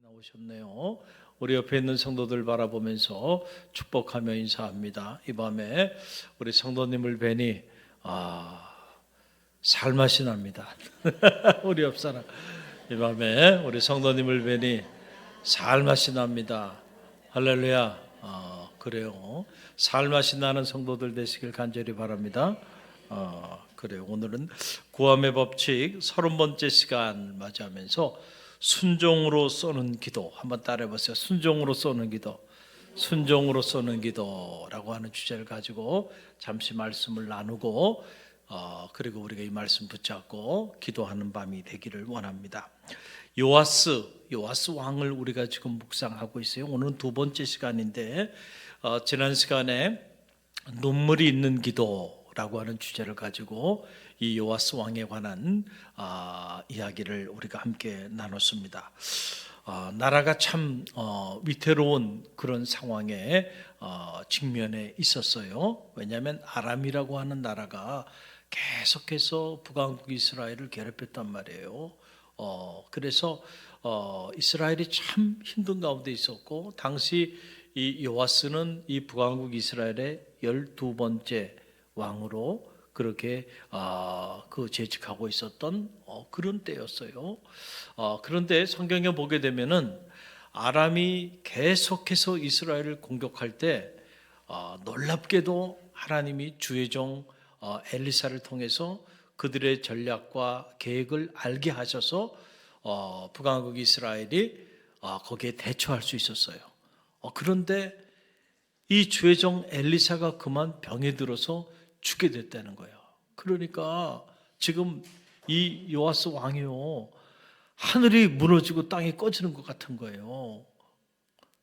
나오셨네요. 우리 옆에 있는 성도들 바라보면서 축복하며 인사합니다. 이 밤에 우리 성도님을 뵈니 살맛이 납니다. 우리 옆 사람 이 밤에 우리 성도님을 뵈니 살맛이 납니다. 할렐루야. 그래요. 살맛이 나는 성도들 되시길 간절히 바랍니다. 그래요. 오늘은 구함의 법칙 30번째 시간 맞이하면서 순종으로 쏘는 기도 한번 따라해 보세요. 순종으로 쏘는 기도, 순종으로 쏘는 기도라고 하는 주제를 가지고 잠시 말씀을 나누고 그리고 우리가 이 말씀 붙잡고 기도하는 밤이 되기를 원합니다. 요아스 왕을 우리가 지금 묵상하고 있어요. 오늘은 두 번째 시간인데 지난 시간에 눈물이 있는 기도라고 하는 주제를 가지고 이 요아스 왕에 관한 이야기를 우리가 함께 나눴습니다. 나라가 참 위태로운 그런 상황에 직면해 있었어요. 왜냐하면 아람이라고 하는 나라가 계속해서 북왕국 이스라엘을 괴롭혔단 말이에요. 그래서 이스라엘이 참 힘든 가운데 있었고, 당시 이 요아스는 이 북왕국 이스라엘의 12번째 왕으로 그렇게 재직하고 있었던 그런 때였어요. 그런데 성경에 보게 되면은 아람이 계속해서 이스라엘을 공격할 때 놀랍게도 하나님이 주의 종 엘리사를 통해서 그들의 전략과 계획을 알게 하셔서 북왕국 이스라엘이 거기에 대처할 수 있었어요. 그런데 이 주의 종 엘리사가 그만 병에 들어서 죽게 됐다는 거예요. 그러니까 지금 이 요아스 왕이요, 하늘이 무너지고 땅이 꺼지는 것 같은 거예요.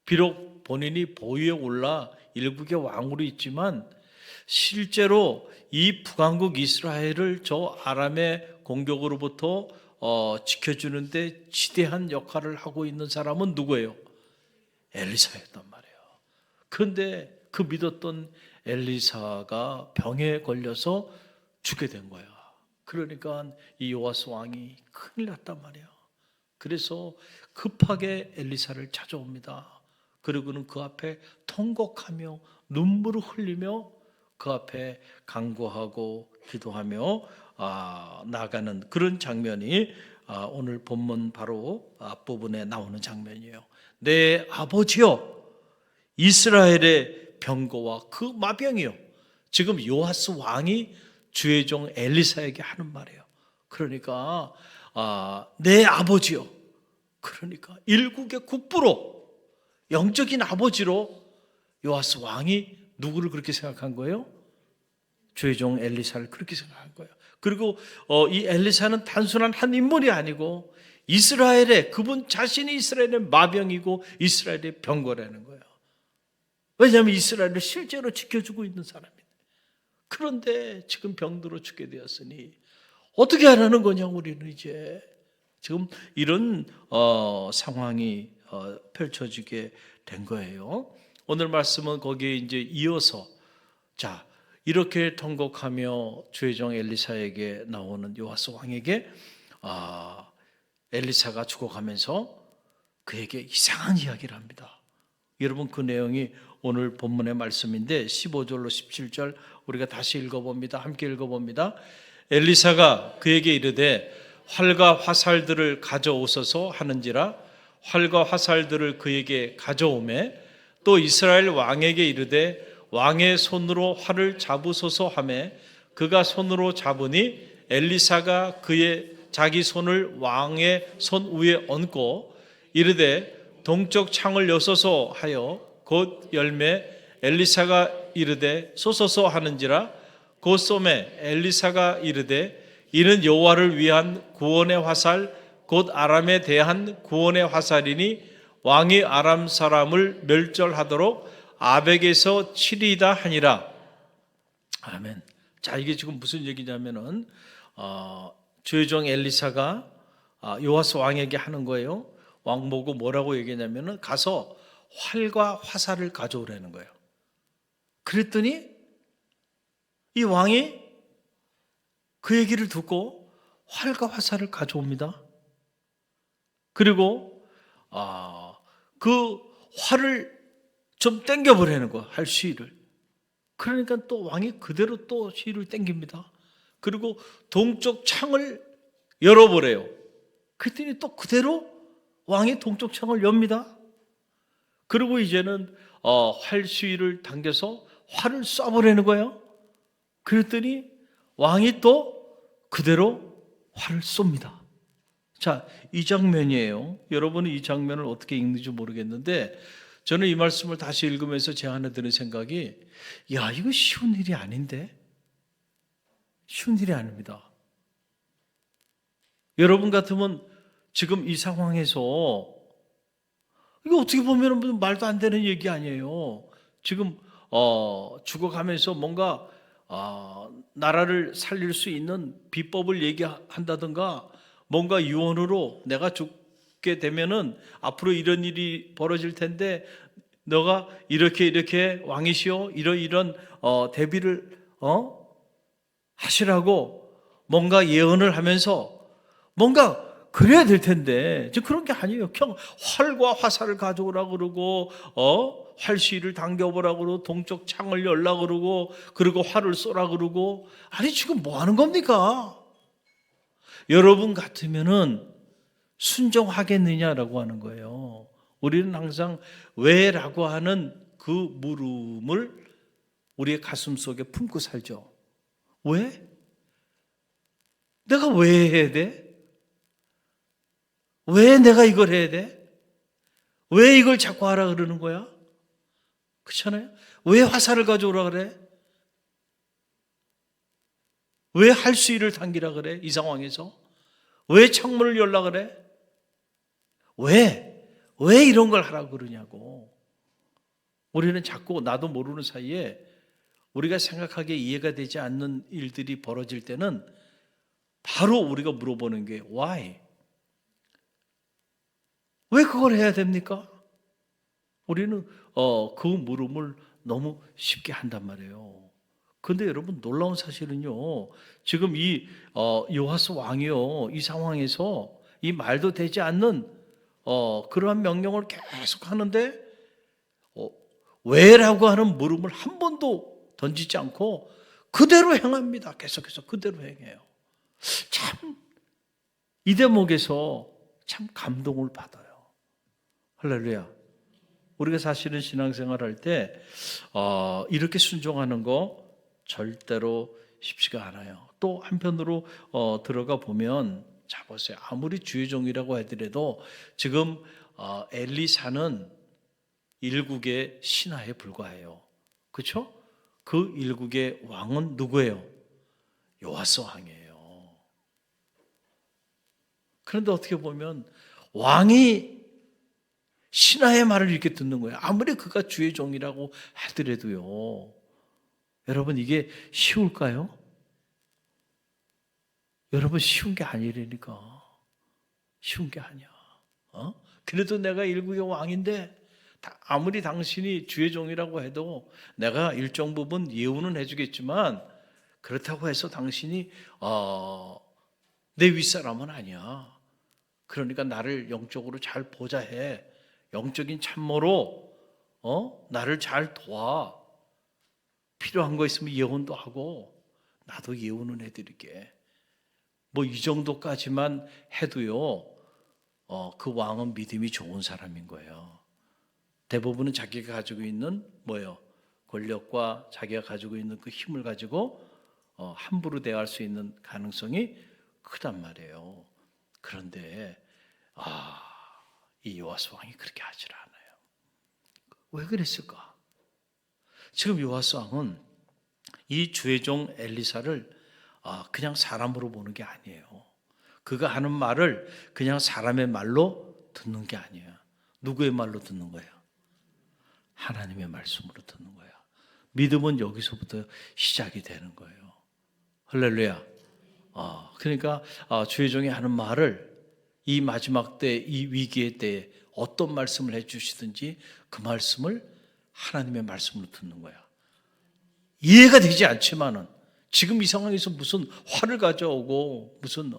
비록 본인이 보위에 올라 일국의 왕으로 있지만 실제로 이 북왕국 이스라엘을 저 아람의 공격으로부터 지켜주는데 지대한 역할을 하고 있는 사람은 누구예요? 엘리사였단 말이에요. 그런데 그 믿었던 엘리사가 병에 걸려서 죽게 된 거야. 그러니까 이 요아스 왕이 큰일 났단 말이야. 그래서 급하게 엘리사를 찾아옵니다. 그리고는 그 앞에 통곡하며 눈물을 흘리며 그 앞에 간구하고 기도하며 나가는 그런 장면이 오늘 본문 바로 앞부분에 나오는 장면이에요. 내 아버지여, 이스라엘의 병거와 그 마병이요. 지금 요아스 왕이 주의 종 엘리사에게 하는 말이에요. 그러니까 내 아버지요. 그러니까 일국의 국부로, 영적인 아버지로 요아스 왕이 누구를 그렇게 생각한 거예요? 주의 종 엘리사를 그렇게 생각한 거예요. 그리고 이 엘리사는 단순한 한 인물이 아니고 이스라엘의, 그분 자신이 이스라엘의 마병이고 이스라엘의 병거라는 거예요. 왜냐하면 이스라엘을 실제로 지켜주고 있는 사람입니다. 그런데 지금 병들어 죽게 되었으니 어떻게 하라는 거냐, 우리는 이제. 지금 이런 상황이 펼쳐지게 된 거예요. 오늘 말씀은 거기에 이제 이어서 이렇게 통곡하며 주의 종 엘리사에게 나오는 요아스 왕에게 엘리사가 죽어가면서 그에게 이상한 이야기를 합니다. 여러분, 그 내용이 오늘 본문의 말씀인데 15절로 17절 우리가 다시 읽어봅니다. 함께 읽어봅니다. 엘리사가 그에게 이르되 활과 화살들을 가져오소서 하는지라 활과 화살들을 그에게 가져오매 또 이스라엘 왕에게 이르되 왕의 손으로 활을 잡으소서 하매 그가 손으로 잡으니 엘리사가 그의 자기 손을 왕의 손 위에 얹고 이르되 동쪽 창을 여소서 하여 곧 열매 엘리사가 이르되 쏘소서 하는지라 곧 쏘매 엘리사가 이르되 이는 여호와를 위한 구원의 화살 곧 아람에 대한 구원의 화살이니 왕이 아람 사람을 멸절하도록 아벡에서 치리이다 하니라. 아멘. 자, 이게 지금 무슨 얘기냐면은 주의 종 엘리사가 요아스 왕에게 하는 거예요. 왕 보고 뭐라고 얘기했냐면은 가서 활과 화살을 가져오라는 거예요. 그랬더니 이 왕이 그 얘기를 듣고 활과 화살을 가져옵니다. 그리고 그 활을 좀 당겨보려는 거야, 활 시위를. 그러니까 또 왕이 그대로 또 시위를 당깁니다. 그리고 동쪽 창을 열어보래요. 그랬더니 또 그대로 왕이 동쪽 창을 엽니다. 그리고 이제는 활 시위를 당겨서 활을 쏴보려는 거예요. 그랬더니 왕이 또 그대로 활을 쏩니다. 자, 이 장면이에요. 여러분은 이 장면을 어떻게 읽는지 모르겠는데 저는 이 말씀을 다시 읽으면서 제 안에 드는 생각이, 야, 이거 쉬운 일이 아닌데? 쉬운 일이 아닙니다. 여러분 같으면 지금 이 상황에서 이거 어떻게 보면 말도 안 되는 얘기 아니에요. 지금 죽어가면서 뭔가 나라를 살릴 수 있는 비법을 얘기한다든가, 뭔가 유언으로 내가 죽게 되면은 앞으로 이런 일이 벌어질 텐데 너가 이렇게 왕이시오 이런 대비를 하시라고 뭔가 예언을 하면서 뭔가 그래야 될 텐데 지금 그런 게 아니에요. 그냥 활과 화살을 가져오라고 그러고 활시위를 당겨보라고 그러고 동쪽 창을 열라고 그러고 그리고 활을 쏘라고 그러고, 아니 지금 뭐 하는 겁니까? 여러분 같으면은 순종하겠느냐라고 하는 거예요. 우리는 항상 왜라고 하는 그 물음을 우리의 가슴 속에 품고 살죠. 왜? 내가 왜 해야 돼? 왜 내가 이걸 해야 돼? 왜 이걸 자꾸 하라 그러는 거야? 그렇잖아요? 왜 화살을 가져오라 그래? 왜 할수위를 당기라 그래? 이 상황에서? 왜 창문을 열라 그래? 왜 이런 걸 하라고 그러냐고. 우리는 자꾸 나도 모르는 사이에 우리가 생각하기에 이해가 되지 않는 일들이 벌어질 때는 바로 우리가 물어보는 게 why? 왜 그걸 해야 됩니까? 우리는 그 물음을 너무 쉽게 한단 말이에요. 그런데 여러분 놀라운 사실은요, 지금 이 요하스 왕이요, 이 상황에서 이 말도 되지 않는 그러한 명령을 계속 하는데 왜라고 하는 물음을 한 번도 던지지 않고 그대로 행합니다. 계속해서 그대로 행해요. 참 이 대목에서 참 감동을 받아요. 할렐루야. 우리가 사실은 신앙생활 할 때 이렇게 순종하는 거 절대로 쉽지가 않아요. 또 한편으로 들어가 보면, 자 보세요. 아무리 주의 종이라고 하더라도 지금 엘리사는 일국의 신하에 불과해요. 그렇죠? 그 일국의 왕은 누구예요? 요아스 왕이에요. 그런데 어떻게 보면 왕이 신하의 말을 이렇게 듣는 거예요. 아무리 그가 주의 종이라고 하더라도요. 여러분 이게 쉬울까요? 여러분 쉬운 게 아니라니까. 쉬운 게 아니야. 그래도 내가 일국의 왕인데 아무리 당신이 주의 종이라고 해도 내가 일정 부분 예우는 해주겠지만 그렇다고 해서 당신이 내 윗사람은 아니야. 그러니까 나를 영적으로 잘 보자 해. 영적인 참모로 나를 잘 도와. 필요한 거 있으면 예언도 하고 나도 예언은 해드릴게. 뭐 이 정도까지만 해도요, 그 왕은 믿음이 좋은 사람인 거예요. 대부분은 자기가 가지고 있는 뭐예요? 권력과 자기가 가지고 있는 그 힘을 가지고 함부로 대할 수 있는 가능성이 크단 말이에요. 그런데 이 요아스 왕이 그렇게 하질 않아요. 왜 그랬을까? 지금 요아스 왕은 이 주의 종 엘리사를 그냥 사람으로 보는 게 아니에요. 그가 하는 말을 그냥 사람의 말로 듣는 게 아니에요. 누구의 말로 듣는 거예요? 하나님의 말씀으로 듣는 거예요. 믿음은 여기서부터 시작이 되는 거예요. 할렐루야. 그러니까 주의 종이 하는 말을 이 마지막 때, 이 위기의 때에 어떤 말씀을 해주시든지 그 말씀을 하나님의 말씀으로 듣는 거야. 이해가 되지 않지만은 지금 이 상황에서 무슨 화를 가져오고 무슨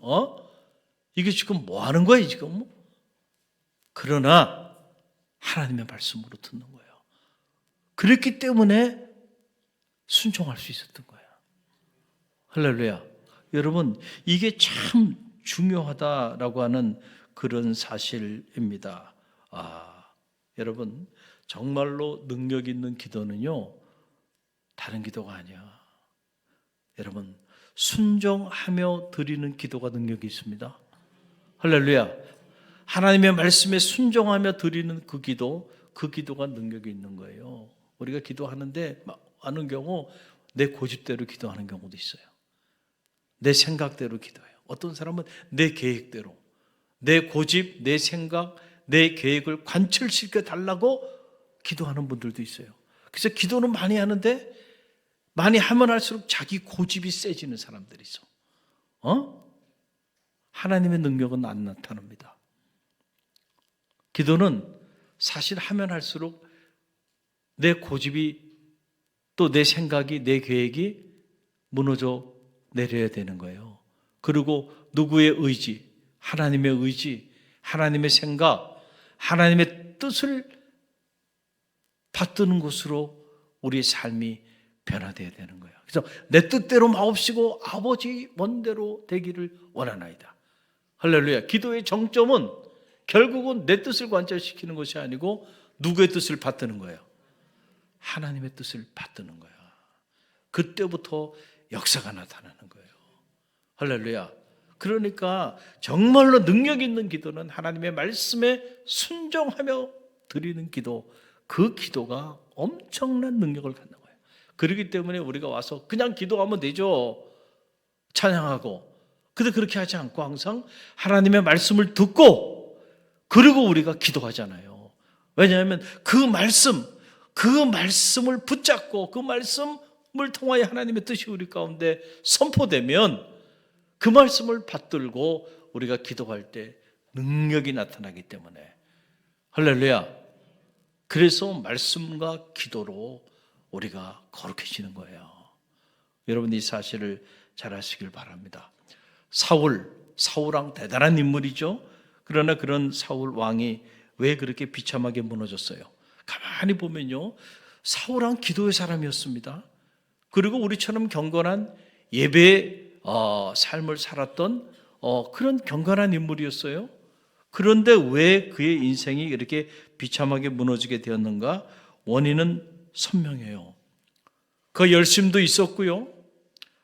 이게 지금 뭐 하는 거야 지금? 그러나 하나님의 말씀으로 듣는 거예요. 그랬기 때문에 순종할 수 있었던 거예요. 할렐루야. 여러분, 이게 참 중요하다라고 하는 그런 사실입니다. 여러분, 정말로 능력 있는 기도는요, 다른 기도가 아니야. 여러분, 순종하며 드리는 기도가 능력이 있습니다. 할렐루야. 하나님의 말씀에 순종하며 드리는 그 기도가 능력이 있는 거예요. 우리가 기도하는데 많은 경우 내 고집대로 기도하는 경우도 있어요. 내 생각대로 기도해요. 어떤 사람은 내 계획대로, 내 고집, 내 생각, 내 계획을 관철시켜 달라고 기도하는 분들도 있어요. 그래서 기도는 많이 하는데 많이 하면 할수록 자기 고집이 세지는 사람들이 있어. 하나님의 능력은 안 나타납니다. 기도는 사실 하면 할수록 내 고집이 또 내 생각이, 내 계획이 무너져 내려야 되는 거예요. 그리고 누구의 의지, 하나님의 생각, 하나님의 뜻을 받드는 것으로 우리의 삶이 변화되어야 되는 거예요. 그래서 내 뜻대로 마옵시고 아버지 먼대로 되기를 원하나이다. 할렐루야. 기도의 정점은 결국은 내 뜻을 관철시키는 것이 아니고 누구의 뜻을 받드는 거예요? 하나님의 뜻을 받드는 거야. 그때부터 역사가 나타나는 거예요. 할렐루야. 그러니까 정말로 능력 있는 기도는 하나님의 말씀에 순종하며 드리는 기도, 그 기도가 엄청난 능력을 갖는 거예요. 그렇기 때문에 우리가 와서 그냥 기도하면 되죠. 찬양하고. 근데 그렇게 하지 않고 항상 하나님의 말씀을 듣고 그리고 우리가 기도하잖아요. 왜냐하면 그 말씀을 붙잡고 그 말씀을 통하여 하나님의 뜻이 우리 가운데 선포되면 그 말씀을 받들고 우리가 기도할 때 능력이 나타나기 때문에 할렐루야. 그래서 말씀과 기도로 우리가 거룩해지는 거예요. 여러분 이 사실을 잘 아시길 바랍니다. 사울왕 대단한 인물이죠. 그러나 그런 사울 왕이 왜 그렇게 비참하게 무너졌어요? 가만히 보면요, 사울왕 기도의 사람이었습니다. 그리고 우리처럼 경건한 예배의 삶을 살았던 그런 경건한 인물이었어요. 그런데 왜 그의 인생이 이렇게 비참하게 무너지게 되었는가? 원인은 선명해요. 그 열심도 있었고요,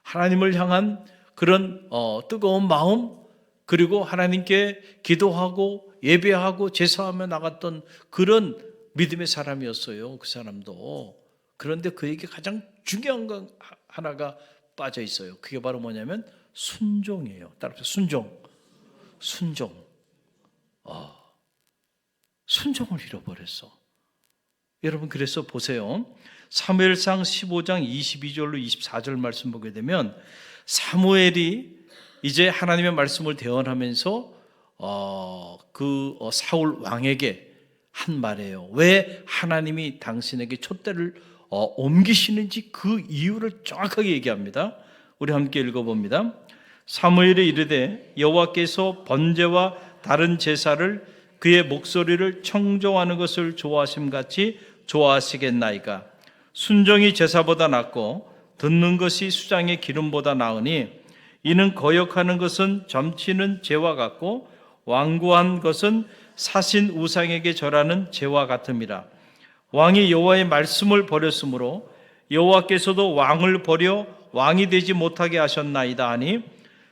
하나님을 향한 그런 뜨거운 마음, 그리고 하나님께 기도하고 예배하고 제사하며 나갔던 그런 믿음의 사람이었어요. 그 사람도. 그런데 그에게 가장 중요한 것 하나가 빠져 있어요. 그게 바로 뭐냐면 순종이에요. 따라서 순종. 순종을 잃어버렸어. 여러분 그래서 보세요. 사무엘상 15장 22절로 24절 말씀 보게 되면 사무엘이 이제 하나님의 말씀을 대언하면서 그 사울 왕에게 한 말이에요. 왜 하나님이 당신에게 촛대를 옮기시는지 그 이유를 정확하게 얘기합니다. 우리 함께 읽어봅니다. 사무엘이 이르되 여호와께서 번제와 다른 제사를 그의 목소리를 청종하는 것을 좋아하심같이 좋아하시겠나이까. 순종이 제사보다 낫고 듣는 것이 수장의 기름보다 나으니 이는 거역하는 것은 점치는 죄와 같고 완고한 것은 사신 우상에게 절하는 죄와 같음이라. 왕이 여호와의 말씀을 버렸으므로 여호와께서도 왕을 버려 왕이 되지 못하게 하셨나이다 하니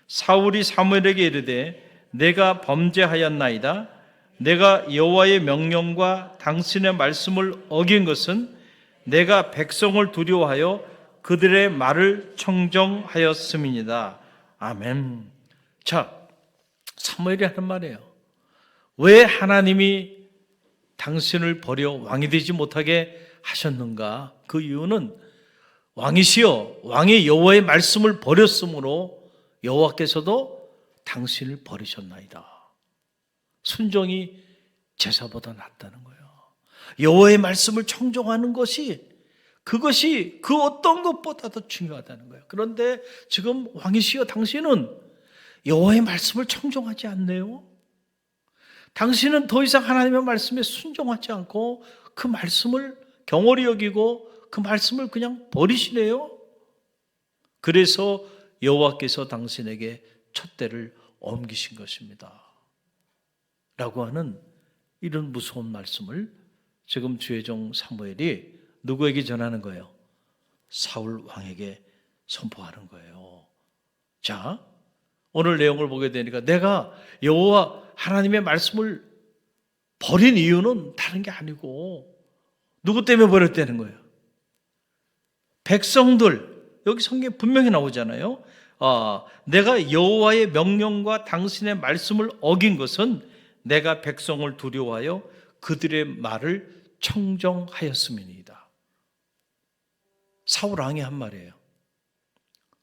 사울이 사무엘에게 이르되 내가 범죄하였나이다. 내가 여호와의 명령과 당신의 말씀을 어긴 것은 내가 백성을 두려워하여 그들의 말을 청정하였음이니이다. 아멘. 자, 사무엘이 하는 말이에요. 왜 하나님이 당신을 버려 왕이 되지 못하게 하셨는가? 그 이유는 왕이시여 왕이 여호와의 말씀을 버렸으므로 여호와께서도 당신을 버리셨나이다. 순종이 제사보다 낫다는 거예요. 여호와의 말씀을 청종하는 것이 그것이 그 어떤 것보다도 중요하다는 거예요. 그런데 지금 왕이시여 당신은 여호와의 말씀을 청종하지 않네요. 당신은 더 이상 하나님의 말씀에 순종하지 않고 그 말씀을 경홀히 여기고 그 말씀을 그냥 버리시네요. 그래서 여호와께서 당신에게 촛대를 옮기신 것입니다. 라고 하는 이런 무서운 말씀을 지금 주의 종 사무엘이 누구에게 전하는 거예요? 사울 왕에게 선포하는 거예요. 자, 오늘 내용을 보게 되니까 내가 여호와 하나님의 말씀을 버린 이유는 다른 게 아니고 누구 때문에 버렸다는 거예요? 백성들, 여기 성경에 분명히 나오잖아요. 내가 여호와의 명령과 당신의 말씀을 어긴 것은 내가 백성을 두려워하여 그들의 말을 청정하였음이니이다. 사울 왕이 한 말이에요.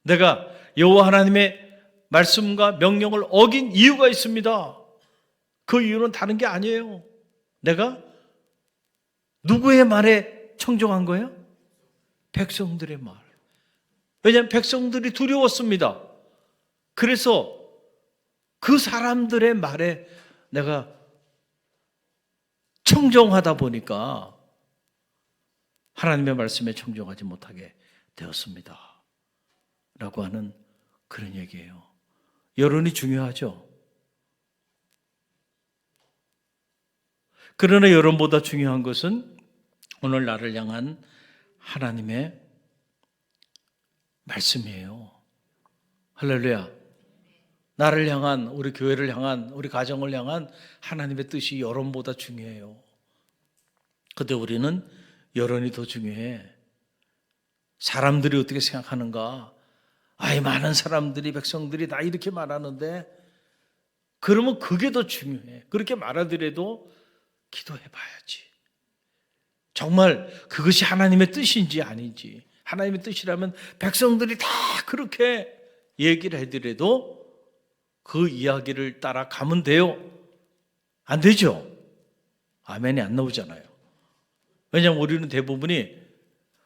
내가 여호와 하나님의 말씀과 명령을 어긴 이유가 있습니다. 그 이유는 다른 게 아니에요. 내가 누구의 말에 청정한 거예요? 백성들의 말. 왜냐하면 백성들이 두려웠습니다. 그래서 그 사람들의 말에 내가 청정하다 보니까 하나님의 말씀에 청정하지 못하게 되었습니다. 라고 하는 그런 얘기예요. 여론이 중요하죠. 그러나 여론보다 중요한 것은 오늘 나를 향한 하나님의 말씀이에요. 할렐루야. 나를 향한, 우리 교회를 향한, 우리 가정을 향한 하나님의 뜻이 여론보다 중요해요. 그런데 우리는 여론이 더 중요해. 사람들이 어떻게 생각하는가? 많은 사람들이, 백성들이 다 이렇게 말하는데, 그러면 그게 더 중요해. 그렇게 말하더라도 기도해 봐야지. 정말 그것이 하나님의 뜻인지 아닌지. 하나님의 뜻이라면 백성들이 다 그렇게 얘기를 해더라도 그 이야기를 따라가면 돼요? 안 되죠? 아멘이 안 나오잖아요. 왜냐하면 우리는 대부분이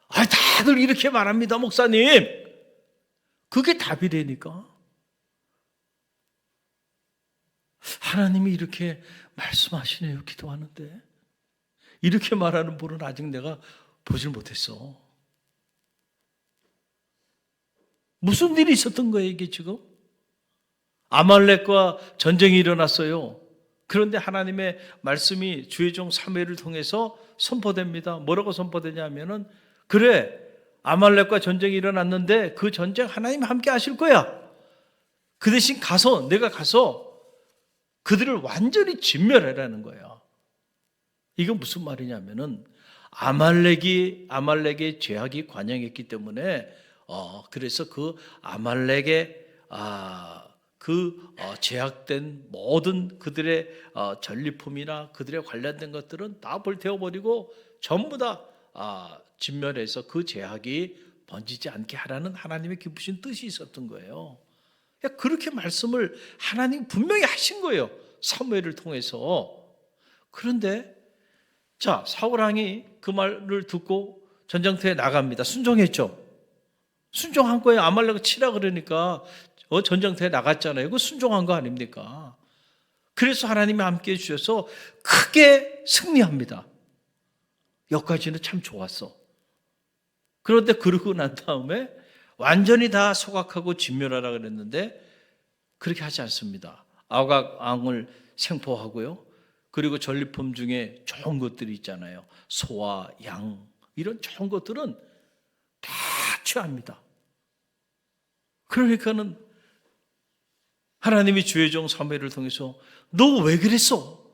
다들 이렇게 말합니다, 목사님. 그게 답이라니까. 하나님이 이렇게 말씀하시네요, 기도하는데. 이렇게 말하는 분은 아직 내가 보질 못했어. 무슨 일이 있었던 거예요, 이게 지금? 아말렉과 전쟁이 일어났어요. 그런데 하나님의 말씀이 주의 종 사무엘을 통해서 선포됩니다. 뭐라고 선포되냐면은, 그래, 아말렉과 전쟁이 일어났는데 그 전쟁 하나님 함께 하실 거야. 그 대신 내가 가서 그들을 완전히 진멸하라는 거야. 이건 무슨 말이냐면은 아말렉의 죄악이 관영했기 때문에 그래서 그 아말렉의 제약된 모든 그들의 전리품이나 그들의 관련된 것들은 다 불태워버리고 전부 다 진멸해서 그 제약이 번지지 않게 하라는 하나님의 깊으신 뜻이 있었던 거예요. 그렇게 말씀을 하나님 분명히 하신 거예요, 사무엘을 통해서. 그런데 사울 왕이 그 말을 듣고 전쟁터에 나갑니다. 순종했죠. 순종한 거예요. 아말렉을 치라 그러니까 전쟁터에 나갔잖아요. 그거 순종한 거 아닙니까? 그래서 하나님이 함께해 주셔서 크게 승리합니다. 여기까지는 참 좋았어. 그런데 그러고 난 다음에 완전히 다 소각하고 진멸하라 그랬는데 그렇게 하지 않습니다. 아각 왕을 생포하고요. 그리고 전리품 중에 좋은 것들이 있잖아요. 소와 양, 이런 좋은 것들은 다 취합니다. 그러니까는 하나님이 주의 종 사무엘을 통해서 너 왜 그랬어?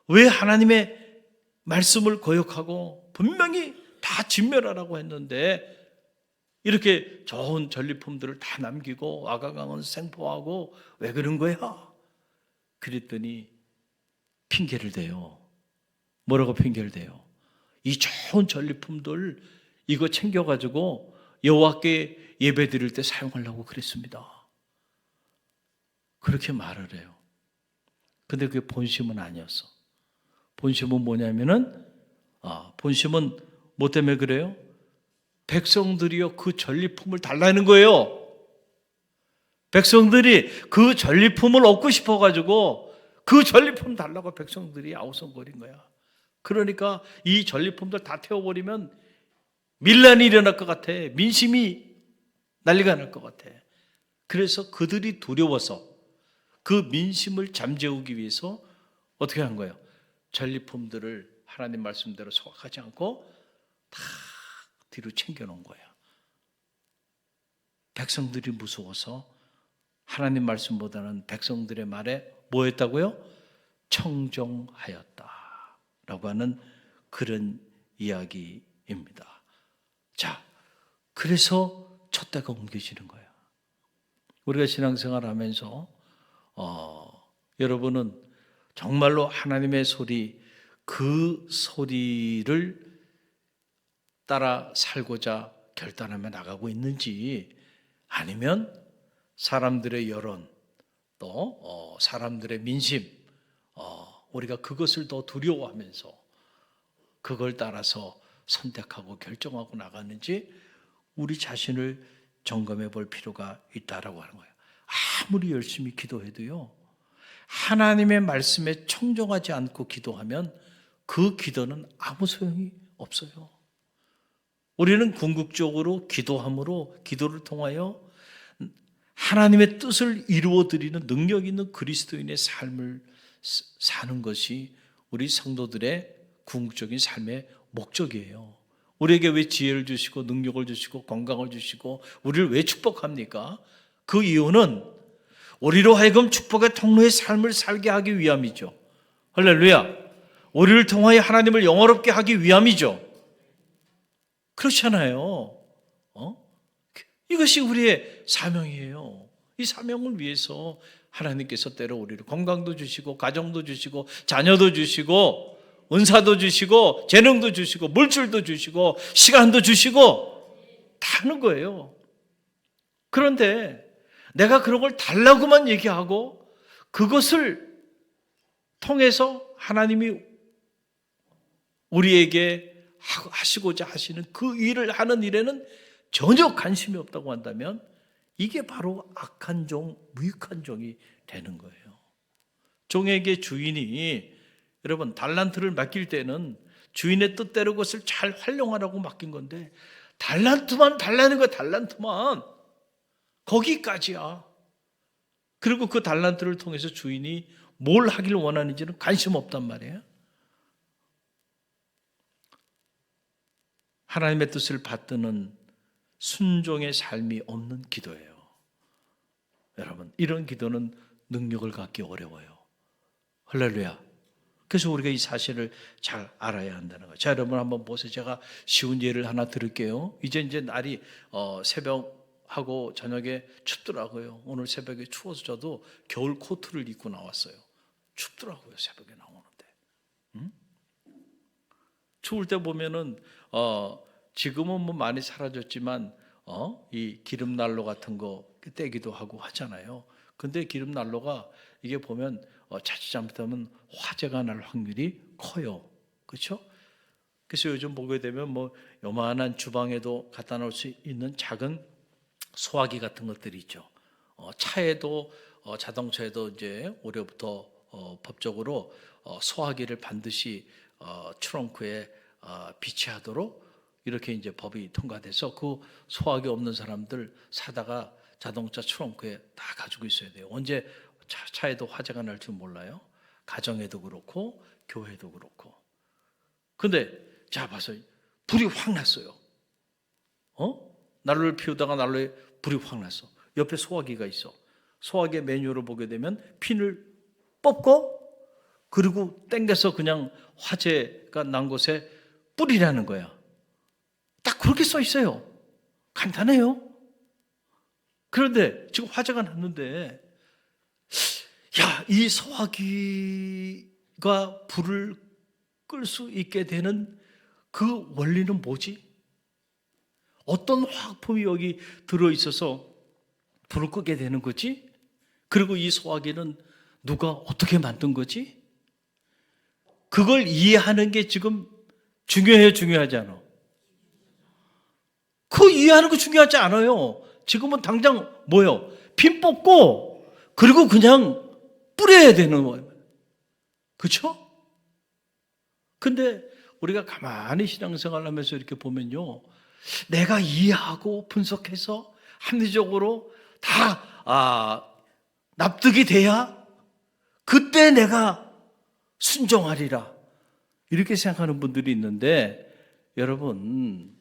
왜 하나님의 말씀을 거역하고 분명히 다 진멸하라고 했는데 이렇게 좋은 전리품들을 다 남기고 아가강은 생포하고 왜 그런 거야? 그랬더니 핑계를 대요. 뭐라고 핑계를 대요? 이 좋은 전리품들 이거 챙겨가지고 여호와께 예배 드릴 때 사용하려고 그랬습니다. 그렇게 말을 해요. 근데 그게 본심은 아니었어. 본심은 뭐냐면은 본심은 뭐 때문에 그래요? 백성들이요 그 전리품을 달라는 거예요. 백성들이 그 전리품을 얻고 싶어가지고 그 전리품 달라고 백성들이 아우성거린 거야. 그러니까 이 전리품들 다 태워버리면 밀란이 일어날 것 같아. 민심이 난리가 날 것 같아. 그래서 그들이 두려워서 그 민심을 잠재우기 위해서 어떻게 한 거예요? 전리품들을 하나님 말씀대로 소각하지 않고 다 뒤로 챙겨놓은 거야. 백성들이 무서워서 하나님 말씀보다는 백성들의 말에 뭐 했다고요? 청종하였다 라고 하는 그런 이야기입니다. 자, 그래서 촛대가 옮겨지는 거예요. 우리가 신앙생활 하면서 여러분은 정말로 하나님의 소리, 그 소리를 따라 살고자 결단하며 나가고 있는지, 아니면 사람들의 여론, 또 사람들의 민심, 우리가 그것을 더 두려워하면서 그걸 따라서 선택하고 결정하고 나가는지 우리 자신을 점검해 볼 필요가 있다라고 하는 거예요. 아무리 열심히 기도해도요, 하나님의 말씀에 청종하지 않고 기도하면 그 기도는 아무 소용이 없어요. 우리는 궁극적으로 기도함으로, 기도를 통하여 하나님의 뜻을 이루어드리는 능력 있는 그리스도인의 삶을 사는 것이 우리 성도들의 궁극적인 삶의 목적이에요. 우리에게 왜 지혜를 주시고 능력을 주시고 건강을 주시고 우리를 왜 축복합니까? 그 이유는 우리로 하여금 축복의 통로의 삶을 살게 하기 위함이죠. 할렐루야. 우리를 통하여 하나님을 영화롭게 하기 위함이죠. 그렇잖아요. 이것이 우리의 사명이에요. 이 사명을 위해서 하나님께서 때로 우리를 건강도 주시고 가정도 주시고 자녀도 주시고 은사도 주시고 재능도 주시고 물질도 주시고 시간도 주시고 다 하는 거예요. 그런데 내가 그런 걸 달라고만 얘기하고 그것을 통해서 하나님이 우리에게 하시고자 하시는 그 일을 하는 일에는 전혀 관심이 없다고 한다면 이게 바로 악한 종, 무익한 종이 되는 거예요. 종에게 주인이, 여러분, 달란트를 맡길 때는 주인의 뜻대로 그것을 잘 활용하라고 맡긴 건데, 달란트만 달라는 거야. 달란트만 거기까지야. 그리고 그 달란트를 통해서 주인이 뭘 하기를 원하는지는 관심 없단 말이에요. 하나님의 뜻을 받드는 순종의 삶이 없는 기도예요. 여러분, 이런 기도는 능력을 갖기 어려워요. 할렐루야. 그래서 우리가 이 사실을 잘 알아야 한다는 거예요. 자, 여러분 한번 보세요. 제가 쉬운 예를 하나 들을게요. 이제 날이 새벽하고 저녁에 춥더라고요. 오늘 새벽에 추워서 저도 겨울 코트를 입고 나왔어요. 춥더라고요, 새벽에 나오는데. 추울 때 보면은 지금은 뭐 많이 사라졌지만 이 기름 난로 같은 거 떼기도 하고 하잖아요. 근데 기름 난로가 이게 보면 자칫 잘못하면 화재가 날 확률이 커요. 그렇죠? 그래서 요즘 보게 되면 뭐 요만한 주방에도 갖다 놓을 수 있는 작은 소화기 같은 것들이 있죠. 차에도 자동차에도 이제 올해부터 법적으로 소화기를 반드시 트렁크에 비치하도록 이렇게 이제 법이 통과돼서 그 소화기 없는 사람들 사다가 자동차 트렁크에 다 가지고 있어야 돼요. 언제 차에도 화재가 날 줄 몰라요. 가정에도 그렇고 교회도 그렇고. 근데 자 봐서 불이 확 났어요. 난로를 피우다가 난로에 불이 확 났어. 옆에 소화기가 있어. 소화기의 매뉴얼을 보게 되면 핀을 뽑고 그리고 당겨서 그냥 화재가 난 곳에 뿌리라는 거야. 딱 그렇게 써 있어요. 간단해요. 그런데 지금 화재가 났는데, 이 소화기가 불을 끌 수 있게 되는 그 원리는 뭐지? 어떤 화학품이 여기 들어있어서 불을 끄게 되는 거지? 그리고 이 소화기는 누가 어떻게 만든 거지? 그걸 이해하는 게 지금 중요해요, 중요하지 않아? 그 이해하는 거 중요하지 않아요. 지금은 당장 뭐요? 핀 뽑고 그리고 그냥 뿌려야 되는 거예요. 그렇죠? 근데 우리가 가만히 신앙생활을 하면서 이렇게 보면요, 내가 이해하고 분석해서 합리적으로 다 납득이 돼야 그때 내가 순종하리라, 이렇게 생각하는 분들이 있는데, 여러분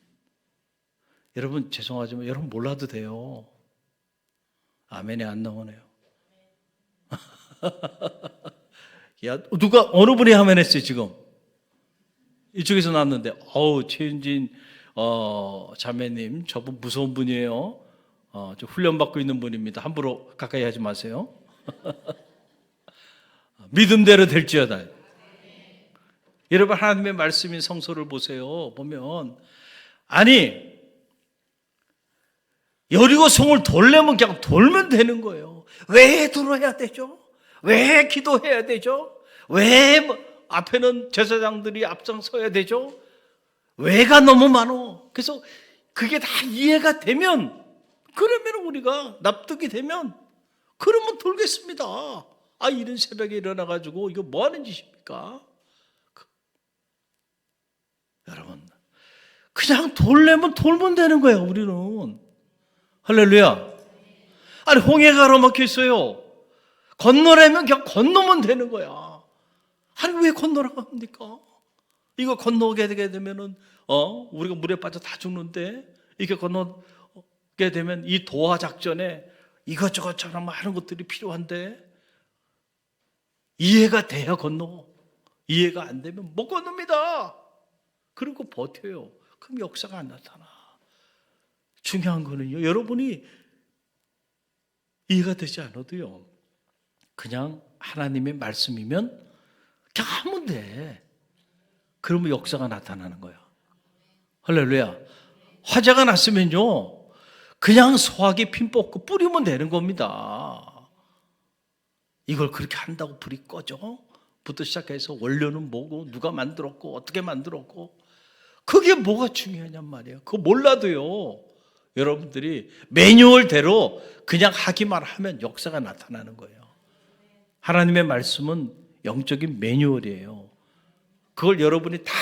죄송하지만 여러분 몰라도 돼요. 아멘이 안 나오네요. 야, 누가 어느 분이 아멘 했어요 지금? 이쪽에서 나왔는데, 최윤진 자매님, 저분 무서운 분이에요. 저 훈련받고 있는 분입니다. 함부로 가까이 하지 마세요. 믿음대로 될지어다. 여러분, 하나님의 말씀인 성서를 보세요. 보면, 아니, 여리고 성을 돌려면 그냥 돌면 되는 거예요. 왜 돌아야 되죠? 왜 기도해야 되죠? 왜 앞에는 제사장들이 앞장서야 되죠? 왜가 너무 많어. 그래서 그게 다 이해가 되면, 그러면 우리가 납득이 되면, 그러면 돌겠습니다. 이른 새벽에 일어나가지고 이거 뭐 하는 짓입니까? 여러분, 그냥 돌려면 돌면 되는 거예요, 우리는. 할렐루야. 아니, 홍해가 가로막혀 있어요. 건너려면 그냥 건너면 되는 거야. 아니, 왜 건너라고 합니까? 이거 건너게 되게 되면은, 우리가 물에 빠져 다 죽는데, 이렇게 건너게 되면 이 도하 작전에 이것저것처럼 많은 것들이 필요한데, 이해가 돼야 건너. 이해가 안 되면 못 건넙니다. 그리고 버텨요. 그럼 역사가 안 나타나. 중요한 거는요, 여러분이 이해가 되지 않아도요, 그냥 하나님의 말씀이면 그냥 하면 돼. 그러면 역사가 나타나는 거야. 할렐루야. 화재가 났으면요, 그냥 소화기 핀 뽑고 뿌리면 되는 겁니다. 이걸 그렇게 한다고 불이 꺼져? 부터 시작해서 원료는 뭐고, 누가 만들었고, 어떻게 만들었고, 그게 뭐가 중요하냔 말이에요. 그거 몰라도요, 여러분들이 매뉴얼대로 그냥 하기만 하면 역사가 나타나는 거예요. 하나님의 말씀은 영적인 매뉴얼이에요. 그걸 여러분이 다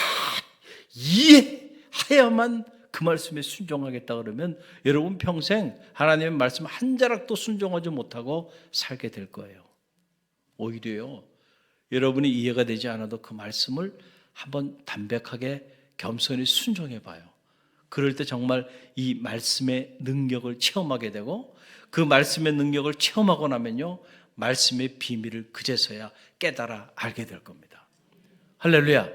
이해해야만 그 말씀에 순종하겠다 그러면 여러분 평생 하나님의 말씀 한 자락도 순종하지 못하고 살게 될 거예요. 오히려요, 여러분이 이해가 되지 않아도 그 말씀을 한번 담백하게 겸손히 순종해 봐요. 그럴 때 정말 이 말씀의 능력을 체험하게 되고, 그 말씀의 능력을 체험하고 나면요, 말씀의 비밀을 그제서야 깨달아 알게 될 겁니다. 할렐루야.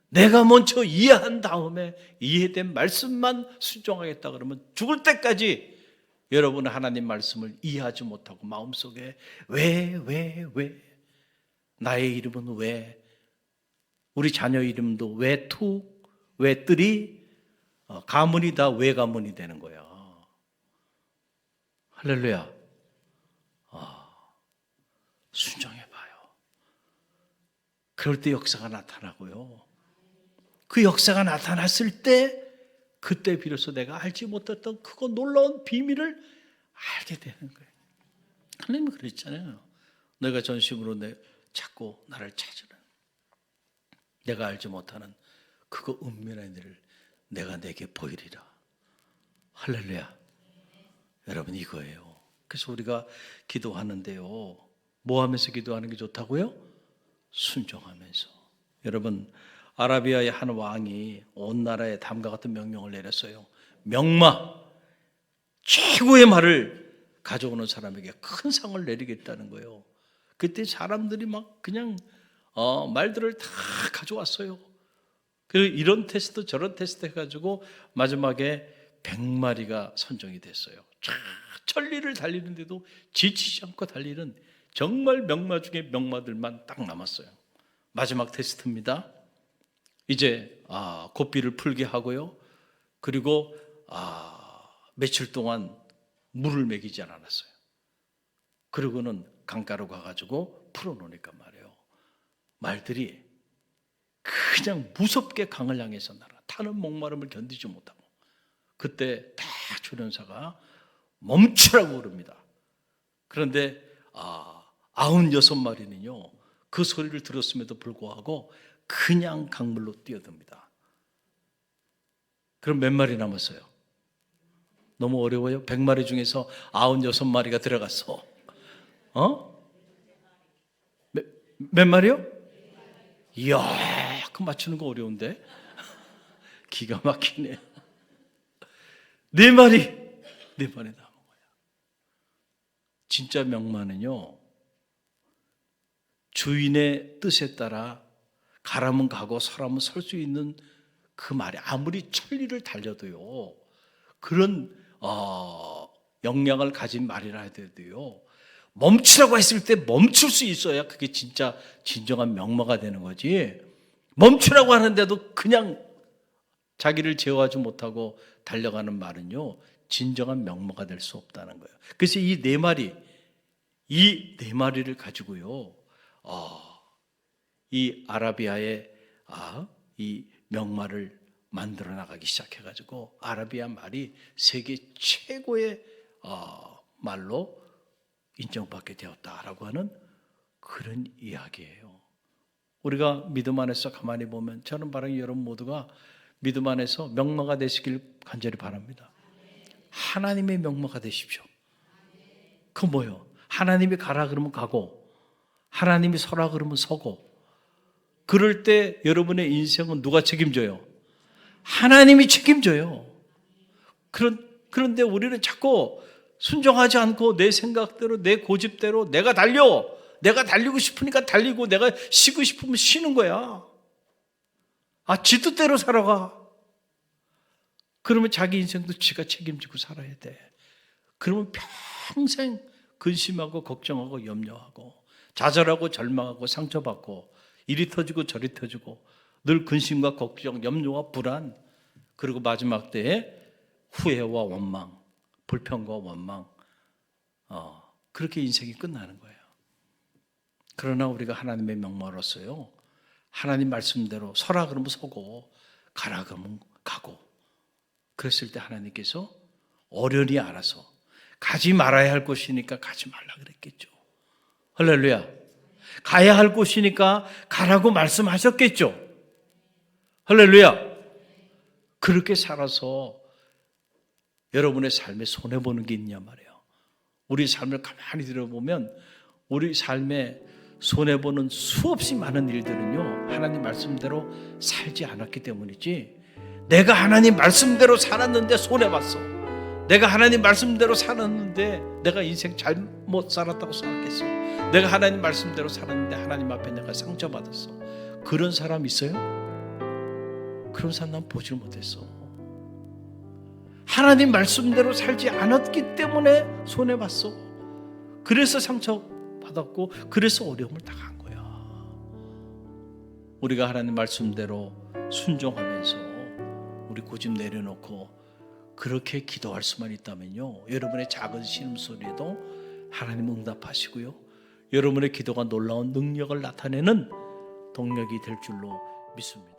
내가 먼저 이해한 다음에 이해된 말씀만 순종하겠다 그러면 죽을 때까지 여러분은 하나님 말씀을 이해하지 못하고 마음속에 왜 나의 이름은 왜, 우리 자녀 이름도 왜 투, 왜 뜨리, 가문이 다 왜 가문이 되는 거야. 할렐루야. 순종해봐요. 그럴 때 역사가 나타나고요, 그 역사가 나타났을 때 그때 비로소 내가 알지 못했던 그거 놀라운 비밀을 알게 되는 거예요. 하나님은 그랬잖아요. 너희가 전심으로 찾고 나를 찾으라. 내가 알지 못하는 그거 은밀한 일을 내가 내게 보이리라. 할렐루야. 여러분, 이거예요. 그래서 우리가 기도하는데요, 뭐 하면서 기도하는 게 좋다고요? 순종하면서. 여러분, 아라비아의 한 왕이 온 나라에 다음과 같은 명령을 내렸어요. 명마, 최고의 말을 가져오는 사람에게 큰 상을 내리겠다는 거예요. 그때 사람들이 막 그냥 말들을 다 가져왔어요. 그리고 이런 테스트 저런 테스트 해가지고 마지막에 100마리가 선정이 됐어요. 천리를 달리는데도 지치지 않고 달리는 정말 명마 중에 명마들만 딱 남았어요. 마지막 테스트입니다. 이제 고삐를 풀게 하고요, 그리고 며칠 동안 물을 먹이지 않았어요. 그리고는 강가로 가가지고 풀어놓으니까 말이에요, 말들이 그냥 무섭게 강을 향해서 날아 타는 목마름을 견디지 못하고, 그때 딱 조련사가 멈추라고 그럽니다. 그런데 96마리는요 그 소리를 들었음에도 불구하고 그냥 강물로 뛰어듭니다. 그럼 몇 마리 남았어요? 너무 어려워요? 100마리 중에서 96마리가 들어갔어. 몇 마리요? 이야, 그 맞추는 거 어려운데? 기가 막히네. 4마리 남은 거야. 진짜 명마는요, 주인의 뜻에 따라 가라면 가고 서라면 설 수 있는 그 말이 아무리 천리를 달려도요, 그런 역량을 가진 말이라 해도요, 멈추라고 했을 때 멈출 수 있어야 그게 진짜 진정한 명마가 되는 거지. 멈추라고 하는데도 그냥 자기를 제어하지 못하고 달려가는 말은요, 진정한 명마가 될 수 없다는 거예요. 그래서 이 4마리를 가지고요, 이 아라비아의 이 명마를 만들어 나가기 시작해가지고 아라비아 말이 세계 최고의 말로 인정받게 되었다라고 하는 그런 이야기예요. 우리가 믿음 안에서 가만히 보면 저는 바로 여러분 모두가 믿음 안에서 명마가 되시길 간절히 바랍니다. 하나님의 명마가 되십시오. 그 뭐예요? 하나님이 가라 그러면 가고 하나님이 서라 그러면 서고, 그럴 때 여러분의 인생은 누가 책임져요? 하나님이 책임져요. 그런데 우리는 자꾸 순종하지 않고 내 생각대로 내 고집대로 내가 달리고 싶으니까 달리고 내가 쉬고 싶으면 쉬는 거야. 지 뜻대로 살아가. 그러면 자기 인생도 지가 책임지고 살아야 돼. 그러면 평생 근심하고 걱정하고 염려하고 좌절하고 절망하고 상처받고 이리 터지고 저리 터지고 늘 근심과 걱정, 염려와 불안, 그리고 마지막 때에 후회와 원망, 불평과 원망, 그렇게 인생이 끝나는 거예요. 그러나 우리가 하나님의 명마로서요, 하나님 말씀대로 서라 그러면 서고 가라 그러면 가고, 그랬을 때 하나님께서 어련히 알아서 가지 말아야 할 곳이니까 가지 말라 그랬겠죠. 할렐루야. 가야 할 곳이니까 가라고 말씀하셨겠죠. 할렐루야. 그렇게 살아서 여러분의 삶에 손해보는 게 있냐 말이에요. 우리 삶을 가만히 들어보면 우리 삶에 손해보는 수없이 많은 일들은요, 하나님 말씀대로 살지 않았기 때문이지, 내가 하나님 말씀대로 살았는데 손해봤어. 내가 하나님 말씀대로 살았는데 내가 인생 잘못 살았다고 생각했어. 내가 하나님 말씀대로 살았는데 하나님 앞에 내가 상처받았어. 그런 사람 있어요? 그런 사람 난 보질 못했어. 하나님 말씀대로 살지 않았기 때문에 손해봤어. 그래서 상처받았고 그래서 어려움을 당한 거야. 우리가 하나님 말씀대로 순종하면서 우리 고집 내려놓고 그렇게 기도할 수만 있다면요, 여러분의 작은 신음소리에도 하나님 응답하시고요, 여러분의 기도가 놀라운 능력을 나타내는 동력이 될 줄로 믿습니다.